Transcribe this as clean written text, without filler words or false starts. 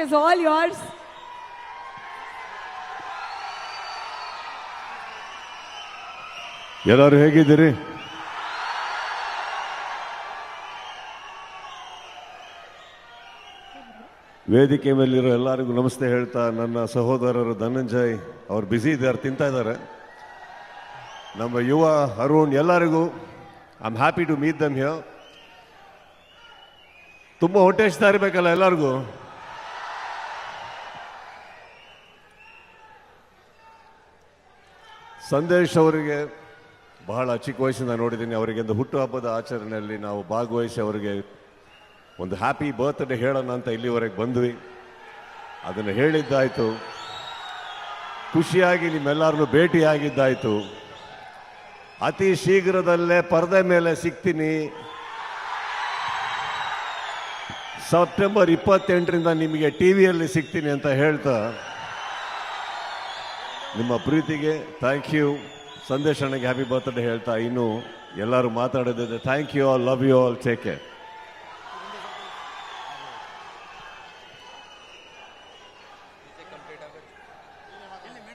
is all yours. ಎಲ್ಲರೂ ಹೇಗಿದ್ದೀರಿ? ವೇದಿಕೆ ಮೇಲಿರೋ ಎಲ್ಲರಿಗೂ ನಮಸ್ತೆ ಹೇಳ್ತಾ, ನನ್ನ ಸಹೋದರರು ಧನಂಜಯ್ ಅವ್ರು ಬ್ಯುಸಿ ಇದ್ದಾರೆ, ತಿಂತಾ ಇದ್ದಾರೆ. ನಮ್ಮ ಯುವ ಅರುಣ್ ಎಲ್ಲರಿಗೂ I am happy to meet them here. ತುಂಬ ಹೊಟ್ಟೆ ಹಚ್ತಾ ಇರಬೇಕಲ್ಲ ಎಲ್ಲರಿಗೂ. ಸಂದೇಶ್ ಅವರಿಗೆ ಬಹಳ ಚಿಕ್ಕ ವಯಸ್ಸಿಂದ ನೋಡಿದ್ದೀನಿ. ಅವರಿಗೆ ಒಂದು ಹುಟ್ಟುಹಬ್ಬದ ಆಚರಣೆಯಲ್ಲಿ ನಾವು ಭಾಗವಹಿಸಿ ಅವರಿಗೆ ಒಂದು ಹ್ಯಾಪಿ ಬರ್ತ್ಡೇ ಹೇಳೋಣ ಅಂತ ಇಲ್ಲಿವರೆಗೆ ಬಂದ್ವಿ. ಅದನ್ನು ಹೇಳಿದ್ದಾಯಿತು, ಖುಷಿಯಾಗಿ ನಿಮ್ಮೆಲ್ಲರನ್ನು ಭೇಟಿಯಾಗಿದ್ದಾಯಿತು. ಅತಿ ಶೀಘ್ರದಲ್ಲೇ ಪರದೆ ಮೇಲೆ ಸಿಗ್ತೀನಿ. ಸೆಪ್ಟೆಂಬರ್ 28ರಿಂದ ನಿಮಗೆ ಟಿವಿಯಲ್ಲಿ ಸಿಗ್ತೀನಿ ಅಂತ ಹೇಳ್ತಾ, ನಿಮ್ಮ ಪ್ರೀತಿಗೆ ಥ್ಯಾಂಕ್ ಯು. ಸಂದೇಶ್ ಅಣ್ಣಗೆ ಹ್ಯಾಪಿ ಬರ್ತ್ಡೇ ಹೇಳ್ತಾ ಇನ್ನು ಎಲ್ಲರೂ ಮಾತಾಡೋದಿದೆ. Thank you all, love you all, take care.